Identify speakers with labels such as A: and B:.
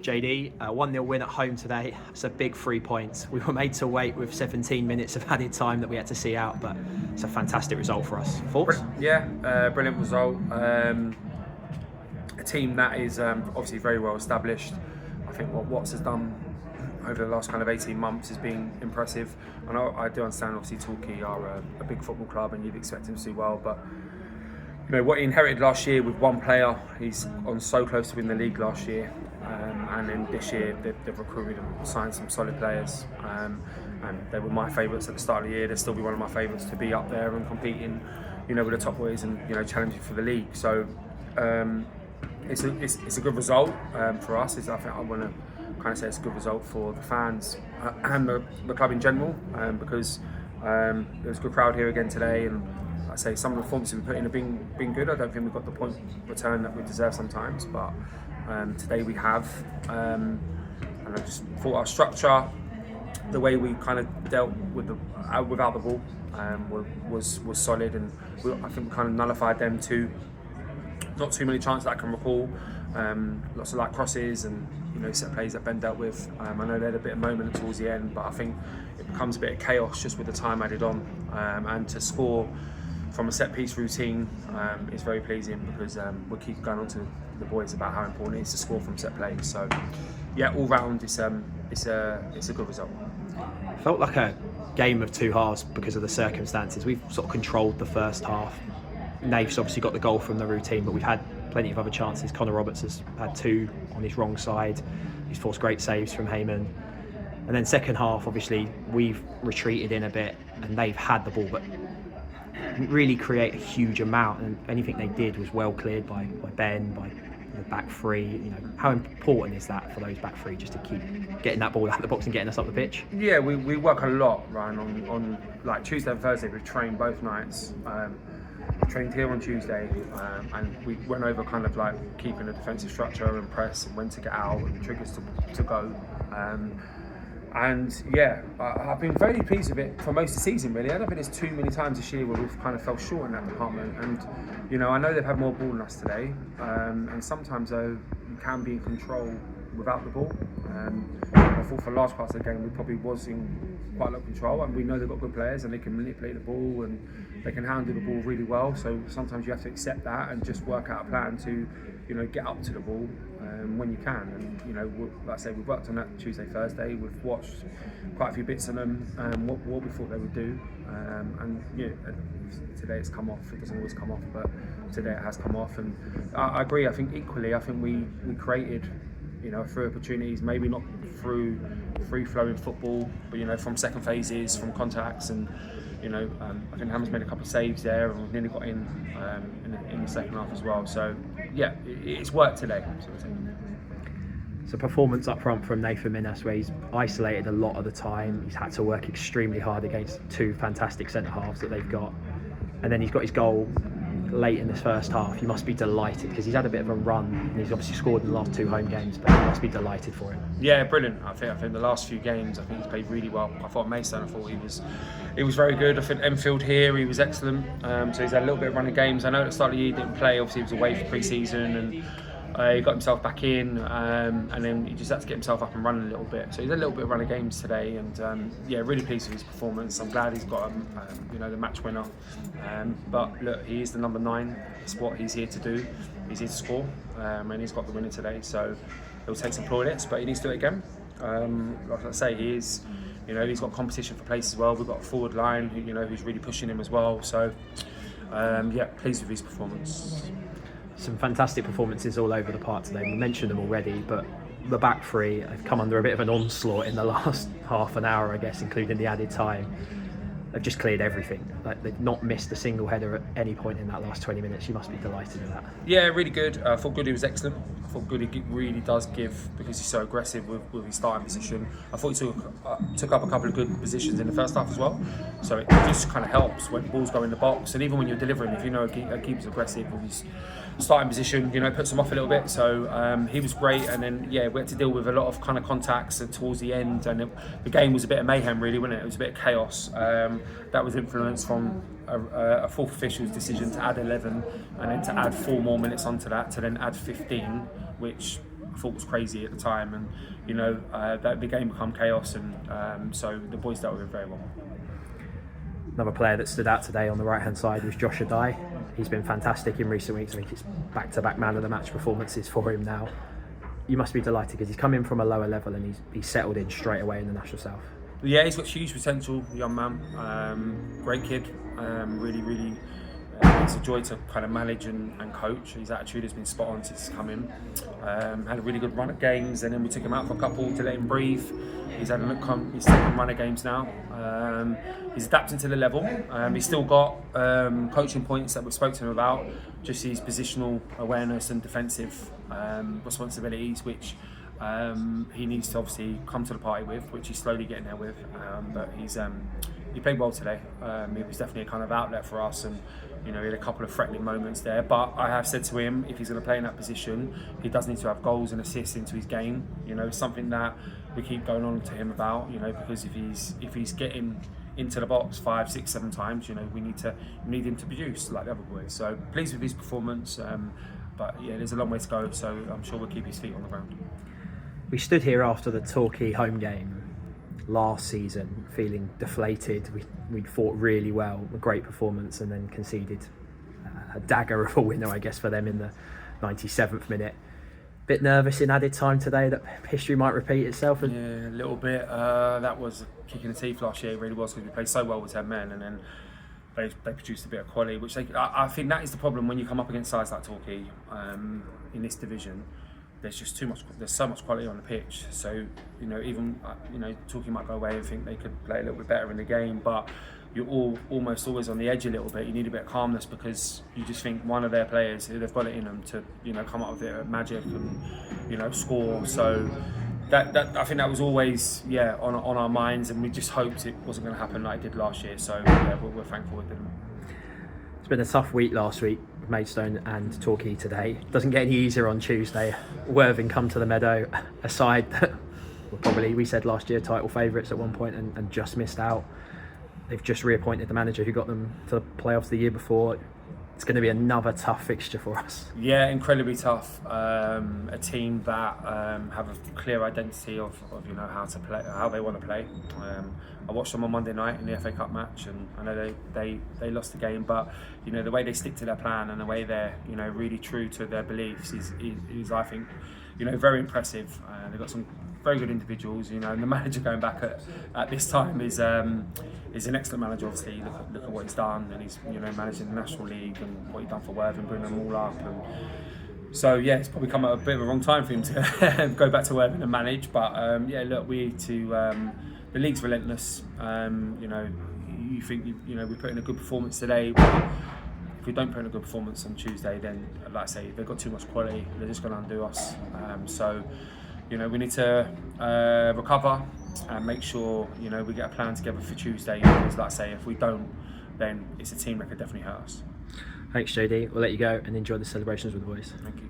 A: JD. 1-0 win at home today. It's a big 3 points. We were made to wait with 17 minutes of added time that we had to see out, but it's a fantastic result for us. Thoughts?
B: Yeah, brilliant result. A team that is obviously very well established. I think what Watts has done over the last kind of 18 months has been impressive. And I do understand, obviously, Torquay are a big football club and you'd expect him to do well, but you know what he inherited last year with one player, he's on so close to winning the league last year, and then this year they've recruited and signed some solid players, and they were my favourites at the start of the year. They'll still be one of my favourites to be up there and competing, you know, with the top boys and, you know, challenging for the league. So it's a good result for us. I think I want to kind of say it's a good result for the fans and the club in general, because there's a good crowd here again today, and I say some of the performances we put in have been good. I don't think we've got the point return that we deserve sometimes, but today we have. And I just thought our structure, the way we kind of dealt with without the ball, was solid, and I think we kind of nullified them too. Not too many chances that I can recall. Lots of like crosses and, you know, set plays that Ben dealt with. I know they had a bit of moment towards the end, but I think it becomes a bit of chaos just with the time added on, and to score from a set piece routine is very pleasing, because we'll keep going on to the boys about how important it is to score from set plays. So yeah, all round it's a good result.
A: It felt like a game of two halves because of the circumstances. We've sort of controlled the first half. Naif's obviously got the goal from the routine, but we've had plenty of other chances. Connor Roberts has had two on his wrong side. He's forced great saves from Heyman. And then second half, obviously, we've retreated in a bit and they've had the ball, but didn't really create a huge amount. And anything they did was well cleared by Ben, by the back three. You know, how important is that for those back three, just to keep getting that ball out of the box and getting us up the pitch?
B: Yeah, we work a lot, Ryan, on like Tuesday and Thursday. We've trained both nights. Trained here on Tuesday, and we went over kind of like keeping a defensive structure and press and when to get out and the triggers to go. And yeah, I've been very pleased with it for most of the season, really. I don't think there's too many times this year where we've kind of fell short in that department. And you know, I know they've had more ball than us today, and sometimes though you can be in control without the ball. I thought for large parts of the game we probably was in quite a lot of control, and we know they've got good players and they can manipulate the ball and they can handle the ball really well. So sometimes you have to accept that and just work out a plan to, you know, get up to the ball when you can. And you know, like I say, we've worked on that Tuesday, Thursday. We've watched quite a few bits of them, what we thought they would do, and yeah, today it's come off. It doesn't always come off, but today it has come off. And I agree. I think equally, I think we created, you know, through opportunities, maybe not through free-flowing football, but you know, from second phases, from contacts, and you know, I think Hammer's made a couple of saves there, and we've nearly got in the second half as well. So yeah, it's worked today.
A: So performance up front from Nathan Minas, where he's isolated a lot of the time. He's had to work extremely hard against two fantastic centre halves that they've got, and then he's got his goal late in this first half. You must be delighted, because he's had a bit of a run and he's obviously scored in the last two home games, but you must be delighted for him.
B: Yeah, brilliant. I think the last few games, I think he's played really well. I thought Mason, he was very good. I think Enfield here, he was excellent. So he's had a little bit of running games. I know at the start of the year he didn't play. Obviously he was away for pre-season, and he got himself back in, and then he just had to get himself up and running a little bit. So he's had a little bit of running games today, and yeah, really pleased with his performance. I'm glad he's got you know, the match winner. But look, he is the number 9. It's what he's here to do. He's here to score, and he's got the winner today. So he'll take some plaudits, but he needs to do it again. Like I say, he is, you know, he's got competition for place as well. We've got a forward line, you know, who's really pushing him as well. So yeah, pleased with his performance.
A: Some fantastic performances all over the park today. We mentioned them already, but the back three have come under a bit of an onslaught in the last half an hour, I guess, including the added time. They've just cleared everything. Like, they've not missed a single header at any point in that last 20 minutes. You must be delighted with that.
B: Yeah, really good. I thought Goody was excellent. I thought Goody really does give, because he's so aggressive with his starting position. I thought he took up a couple of good positions in the first half as well. So it just kind of helps when balls go in the box, and even when you're delivering, if you know a keeper's aggressive with his starting position, you know, puts him off a little bit. So he was great, and then yeah, we had to deal with a lot of kind of contacts towards the end, and the game was a bit of mayhem, really, wasn't it? It was a bit of chaos. That was influenced from a fourth official's decision to add 11 and then to add 4 more minutes onto that, to then add 15, which I thought was crazy at the time, and the game became chaos, and so the boys dealt with it very well.
A: Another player that stood out today on the right hand side was Josh Adai. He's been fantastic in recent weeks. I think it's back-to-back man of the match performances for him now. You must be delighted because he's come in from a lower level and he's settled in straight away in the National South.
B: Yeah, he's got huge potential, young man. Great kid. Really, it's a joy to kind of manage and coach. His attitude has been spot on since he's come in. Had a really good run at games, and then we took him out for a couple to let him breathe. He's had his second run of games now. He's adapting to the level. He's still got coaching points that we've spoken to him about, just his positional awareness and defensive responsibilities, which he needs to obviously come to the party with, which he's slowly getting there with. But he played well today. It was definitely a kind of outlet for us, and he had a couple of threatening moments there. But I have said to him, if he's going to play in that position, he does need to have goals and assists into his game. It's something that we keep going on to him about. Because if he's getting into the box 5, 6, 7 times, we need him to produce like the other boys. So pleased with his performance. But yeah, there's a long way to go. So I'm sure we'll keep his feet on the ground.
A: We stood here after the Torquay home game last season feeling deflated. We'd fought really well, a great performance, and then conceded a dagger of a winner, I guess, for them in the 97th minute. Bit nervous in added time today that history might repeat itself?
B: Yeah, a little bit. That was a kick in the teeth last year, it really was, because we played so well with 10 men, and then they produced a bit of quality, which I think that is the problem when you come up against sides like Torquay in this division. There's so much quality on the pitch. So even Torquay might go away and think they could play a little bit better in the game, but you're almost always on the edge a little bit. You need a bit of calmness, because you just think one of their players, they've got it in them to come up with a bit of magic and score. So that I think that was always on our minds, and we just hoped it wasn't going to happen like it did last year. So we're thankful it didn't.
A: It's been a tough week last week, Maidstone and Torquay today. Doesn't get any easier on Tuesday. Worthing come to the Meadow, a side that were probably, we said last year, title favourites at one point and just missed out. They've just reappointed the manager who got them to the playoffs the year before. It's going to be another tough fixture for us.
B: Yeah, incredibly tough. A team that have a clear identity of how to play, how they want to play. I watched them on Monday night in the FA Cup match, and I know they lost the game, but the way they stick to their plan and the way they're really true to their beliefs is I think very impressive. They've got some very good individuals, and the manager going back at this time is an excellent manager. Obviously, look at what he's done, and he's managing the National League and what he's done for Worthing, bringing them all up. And so yeah, it's probably come at a bit of a wrong time for him to go back to Worthing and manage. But look, we need to. The league's relentless. You think we put in a good performance today, but if we don't put in a good performance on Tuesday, then like I say, they've got too much quality. They're just going to undo us. So we need to recover and make sure we get a plan together for Tuesday, because like I say, if we don't, then it's a team that could definitely hurt us.
A: Thanks, JD. We'll let you go and enjoy the celebrations with the boys.
B: Thank you.